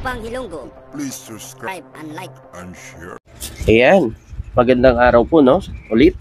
Upang Ilonggo, Please subscribe and like. and share. Ayan, magandang araw po no, ulit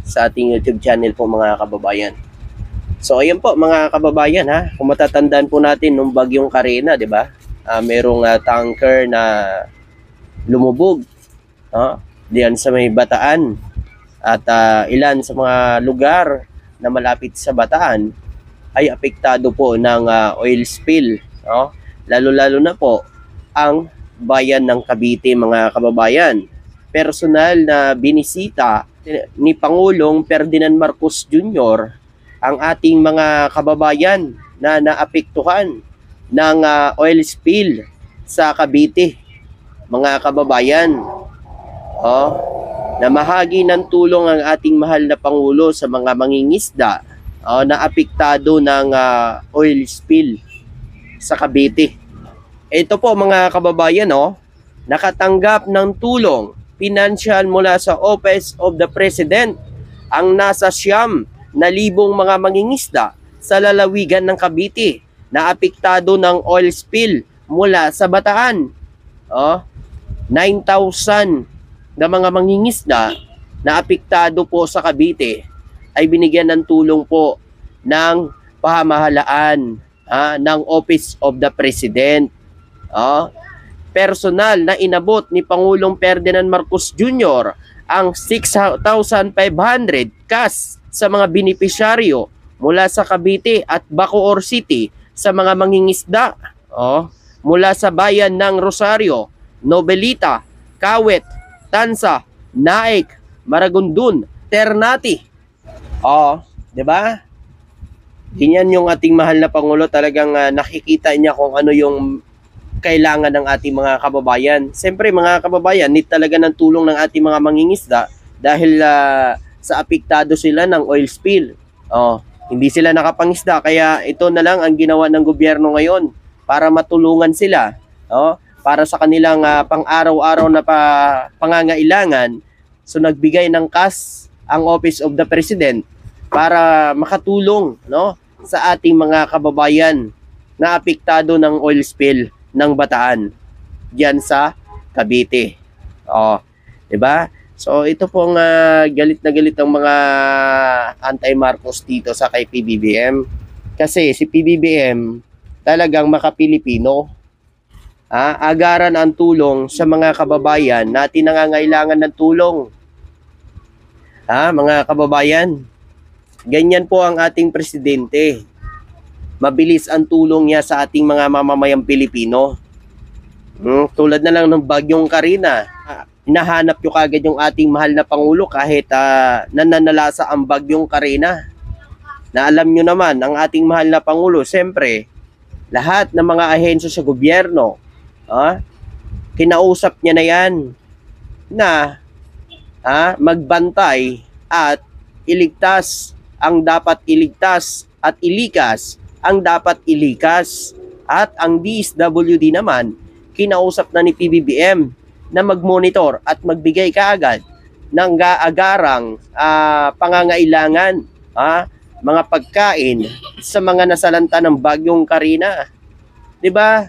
sa ating YouTube channel po mga kababayan. So ayan po mga kababayan ha, kung matatandaan po natin nung bagyong Karina, di ba? Merong tanker na lumubog diyan sa may Bataan at ilan sa mga lugar na malapit sa Bataan ay apektado po ng oil spill, no? Lalo-lalo na po ang bayan ng Cavite mga kababayan. Personal na binisita ni Pangulong Ferdinand Marcos Jr. ang ating mga kababayan na naapektuhan ng oil spill sa Cavite. Mga kababayan, namahagi ng tulong ang ating mahal na Pangulo sa mga mangingisda na apektado ng oil spill sa Cavite. Ito po mga kababayan, nakatanggap ng tulong financial mula sa Office of the President ang nasa 9,000 mga mangingisda sa lalawigan ng Cavite na apektado ng oil spill mula sa Bataan. 9,000 na mga mangingisda na apektado po sa Cavite ay binigyan ng tulong po ng pamahalaan ng Office of the President. Personal na inabot ni Pangulong Ferdinand Marcos Jr. ang 6,500 cash sa mga benepisyaryo mula sa Cavite at Bacoor City sa mga mangingisda mula sa bayan ng Rosario, Nobelita, Kawit, Tansa, Naik, Maragondon, Ternate. Di ba? Ganyan yung ating mahal na Pangulo, talagang nakikita niya kung ano yung kailangan ng ating mga kababayan. Siyempre mga kababayan, need talaga ng tulong ng ating mga mangingisda dahil sa apektado sila ng oil spill. Hindi sila nakapangisda, kaya ito na lang ang ginawa ng gobyerno ngayon para matulungan sila para sa kanilang pang-araw-araw na pangangailangan. So nagbigay ng cash ang Office of the President para makatulong sa ating mga kababayan na apektado ng oil spill ng Bataan diyan sa Cavite. Diba? So ito pong galit na galit ang mga anti-Marcos dito sa kay PBBM kasi si PBBM talagang maka-Pilipino. Agaran ang tulong sa mga kababayan natin nangangailangan ng tulong. Mga kababayan, ganyan po ang ating presidente. Mabilis ang tulong niya sa ating mga mamamayang Pilipino. Tulad na lang ng bagyong Karina. Hinahanap nyo kagad yung ating mahal na Pangulo kahit nananalasa ang bagyong Karina. Na alam nyo naman, ang ating mahal na Pangulo, siyempre, lahat ng mga ahensya sa gobyerno, kinausap niya na yan na magbantay at iligtas ang dapat iligtas at ilikas ang dapat ilikas. At ang DSWD naman, kinausap na ni PBBM na mag-monitor at magbigay kaagad ng agarang pangangailangan, mga pagkain sa mga nasalanta ng bagyong Karina. Diba?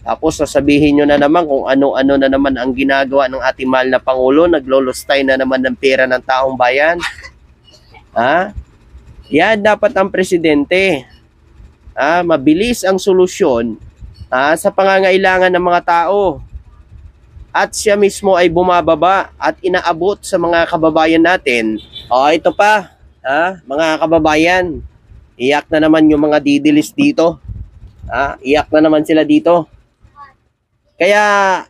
Tapos sasabihin nyo na naman kung ano-ano na naman ang ginagawa ng ating mahal na Pangulo. Naglolostay na naman ng pera ng taong bayan. Yan dapat ang presidente. Mabilis ang solusyon sa pangangailangan ng mga tao. At siya mismo ay bumababa at inaabot sa mga kababayan natin. Ito pa, mga kababayan, iyak na naman yung mga didilis dito. Iyak na naman sila dito. Kaya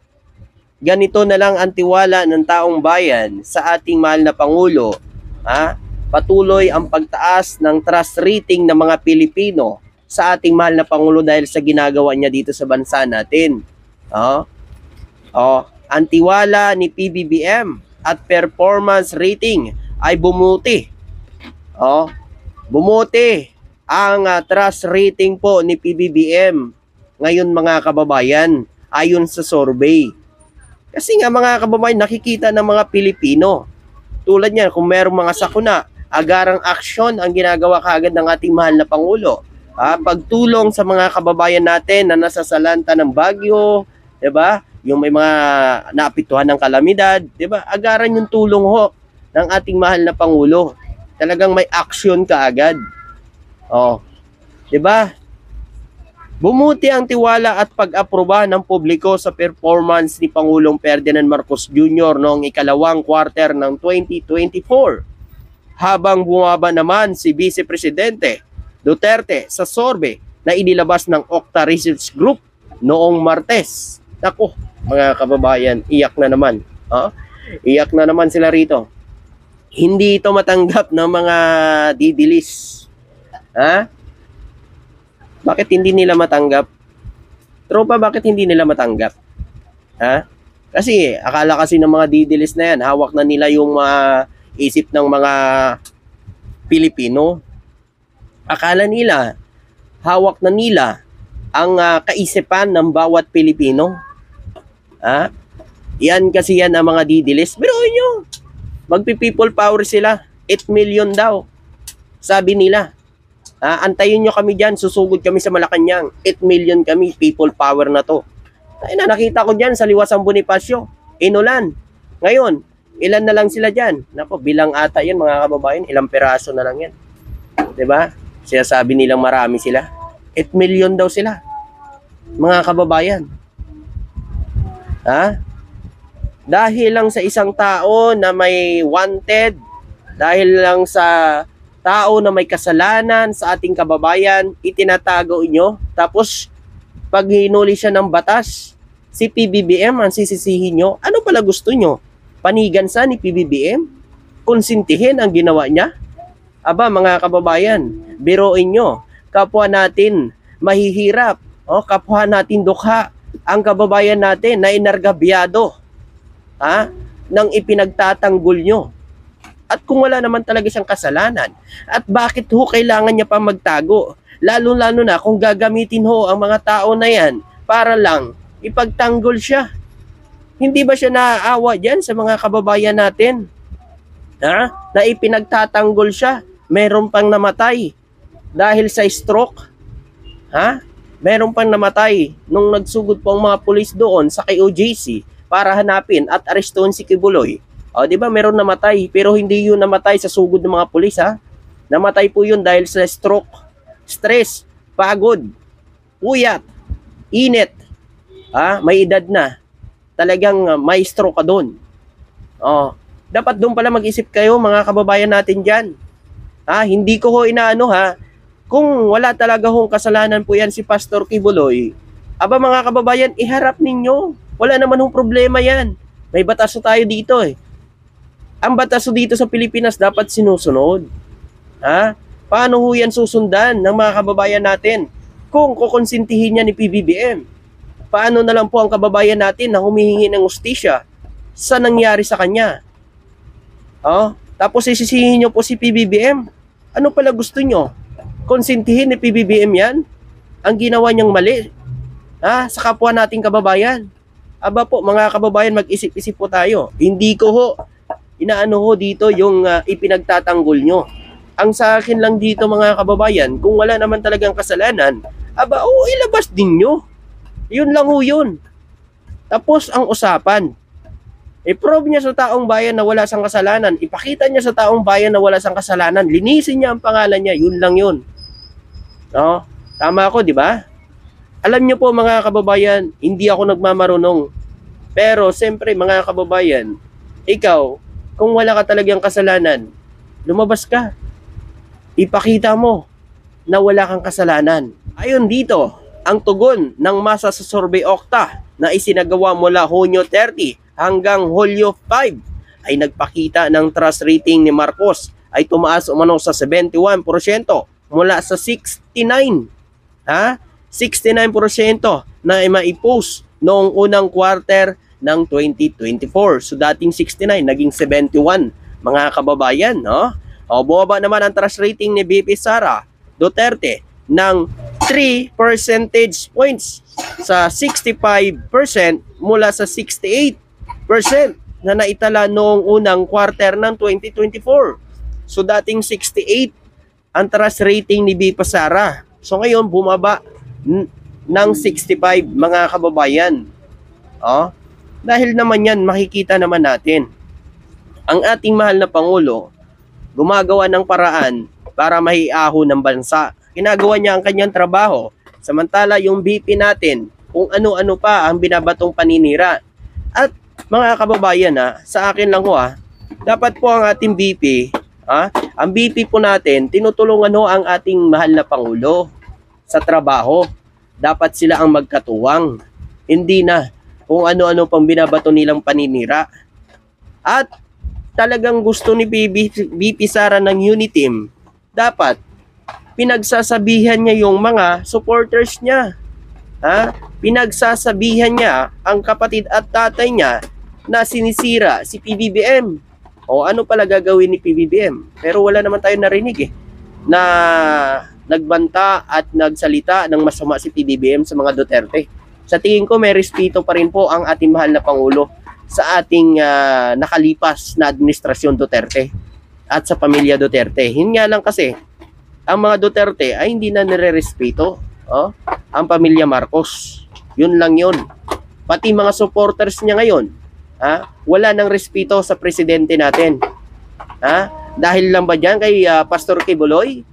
ganito na lang ang tiwala ng taong bayan sa ating mahal na Pangulo. Patuloy ang pagtaas ng trust rating ng mga Pilipino sa ating mahal na Pangulo dahil sa ginagawa niya dito sa bansa natin. Ang tiwala ni PBBM at performance rating ay bumuti. Bumuti ang trust rating po ni PBBM ngayon mga kababayan ayon sa survey. Kasi nga mga kababayan, nakikita ng mga Pilipino. Tulad niyan, kung mayroong mga sakuna, agarang aksyon ang ginagawa kaagad ng ating mahal na Pangulo. pagtulong sa mga kababayan natin na nasasalanta ng bagyo, 'di ba? Yung may mga naapektuhan ng kalamidad, 'di ba? Agaran yung tulong ho ng ating mahal na Pangulo. Talagang may action kaagad. Oh, 'di ba? Bumuti ang tiwala at pag-aproba ng publiko sa performance ni Pangulong Ferdinand Marcos Jr. noong ikalawang quarter ng 2024. Habang bumaba naman si Vice Presidente Duterte sa survey na inilabas ng Okta Research Group noong Martes. Naku, mga kababayan, iyak na naman. Iyak na naman sila rito. Hindi ito matanggap ng mga didilis. Bakit hindi nila matanggap? Tropa, bakit hindi nila matanggap? Kasi akala kasi ng mga didilis na yan, hawak na nila yung isip ng mga Pilipino. Akala nila, hawak na nila ang kaisipan ng bawat Pilipino. Yan kasi yan ang mga didilis. Biruin nyo, magpi-people power sila. 8 million daw. Sabi nila. Antayin nyo kami dyan, susugod kami sa Malacanang. 8 million kami, people power na to. Ay na, nakita ko dyan sa Liwasang Bonifacio, Inulan. Ngayon, ilan na lang sila dyan? Nako, bilang ata yan mga kababayan, ilang peraso na lang yan. 'Di ba? Siya sabi nilang marami sila. 8 million daw sila. Mga kababayan. Dahil lang sa isang tao na may wanted, dahil lang sa tao na may kasalanan sa ating kababayan, itinatago nyo. Tapos, pag hinuli siya ng batas, si PBBM ang sisisihin nyo. Ano pala gusto nyo? Panigansa ni PBBM? Konsintihin ang ginawa niya? Aba, mga kababayan, biruin nyo. Kapwa natin mahihirap. Kapwa natin dukha. Ang kababayan natin na inargabyado. Nang ipinagtatanggol nyo. At kung wala naman talaga siyang kasalanan, at bakit ho kailangan niya pa magtago? Lalo-lalo na kung gagamitin ho ang mga tao na yan para lang ipagtanggol siya. Hindi ba siya naaawa dyan sa mga kababayan natin? Na ipinagtatanggol siya, meron pang namatay dahil sa stroke. Meron pang namatay nung nagsugod po ang mga pulis doon sa KOJC para hanapin at arestuhin si Kibuloy. Di ba meron namatay, pero hindi yun namatay sa sugod ng mga pulis, Namatay po yun dahil sa stroke, stress, pagod, puyat, init. May edad na. Talagang may stroke ka doon. Dapat doon pala mag-isip kayo mga kababayan natin dyan. Hindi ko ho inaano kung wala talaga hong kasalanan po yan si Pastor Kibuloy. Aba mga kababayan, iharap ninyo. Wala naman hong problema yan. May batas tayo dito Ang batas dito sa Pilipinas dapat sinusunod. Paano ho yan susundan ng mga kababayan natin kung kukonsintihin niya ni PBBM? Paano na lang po ang kababayan natin na humihingi ng hustisya sa nangyari sa kanya? Tapos isisihin niyo po si PBBM. Ano pala gusto niyo? Konsintihin ni PBBM yan? Ang ginawa niyang mali sa kapwa nating kababayan? Aba po mga kababayan, mag-isip-isip po tayo. Hindi ko ho inaano ho dito yung ipinagtatanggol nyo. Ang sa akin lang dito mga kababayan, kung wala naman talagang kasalanan, ilabas din nyo. Yun lang ho yun. Tapos ang usapan, i-prove niya sa taong bayan na wala sang kasalanan, ipakita niya sa taong bayan na wala sang kasalanan, linisin niya ang pangalan niya, yun lang yun. Tama ako, di ba? Alam niyo po mga kababayan, hindi ako nagmamarunong. Pero siyempre mga kababayan, ikaw, kung wala ka talagang kasalanan, lumabas ka. Ipakita mo na wala kang kasalanan. Ayon dito, ang tugon ng masa sa Survey Okta na isinagawa mula Hunyo 30 hanggang Hulyo 5 ay nagpakita ng trust rating ni Marcos ay tumaas umano sa 71% mula sa 69. 69% na ma-post noong unang quarter ng 2024. So dating 69, naging 71 mga kababayan. Bumaba naman ang trust rating ni VP Sara Duterte ng 3 percentage points sa 65% mula sa 68% na naitala noong unang quarter ng 2024. So dating 68 ang trust rating ni VP Sara. So ngayon, bumaba ng 65 mga kababayan. Oh, dahil naman yan, makikita naman natin, ang ating mahal na Pangulo, gumagawa ng paraan para maiaho ng bansa. Ginagawa niya ang kanyang trabaho. Samantala yung BP natin, kung ano-ano pa ang binabatong paninira. At mga kababayan, sa akin lang dapat po ang ating BP, ang BP po natin, tinutulungan ang ating mahal na Pangulo sa trabaho. Dapat sila ang magkatuwang. Hindi na kung ano-ano pang binabato nilang paninira. At talagang gusto ni BP Sara ng Uniteam, dapat pinagsasabihan niya yung mga supporters niya. Pinagsasabihan niya ang kapatid at tatay niya na sinisira si PBBM. O ano pala gagawin ni PBBM? Pero wala naman tayo narinig na nagbanta at nagsalita ng masama si PBBM sa mga Duterte. Sa tingin ko may respeto pa rin po ang ating mahal na Pangulo sa ating nakalipas na administrasyon Duterte at sa pamilya Duterte. Yun nga lang kasi, ang mga Duterte ay hindi na nire-respeto ang pamilya Marcos. Yun lang yun. Pati mga supporters niya ngayon, wala nang respeto sa presidente natin. Dahil lang ba dyan kay Pastor Kibuloy?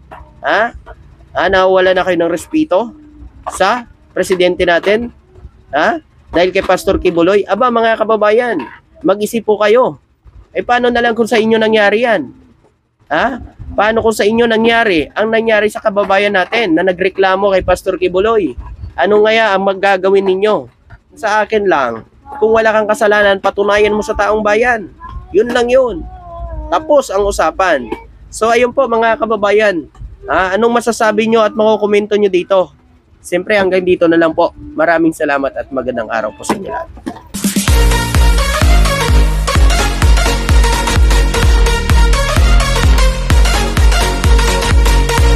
Nawala na kayo ng respeto sa presidente natin? Dahil kay Pastor Kibuloy? Aba mga kababayan, mag-isip po kayo. Paano na lang kung sa inyo nangyari yan? Paano kung sa inyo nangyari ang nangyari sa kababayan natin na nagreklamo kay Pastor Kibuloy? Ano ngaya ang maggagawin ninyo? Sa akin lang, kung wala kang kasalanan, patunayan mo sa taong bayan. Yun lang yun. Tapos ang usapan. So ayun po mga kababayan, anong masasabi nyo at makukomento nyo dito? Siyempre hanggang dito na lang po. Maraming salamat at magandang araw po sa inyo lahat.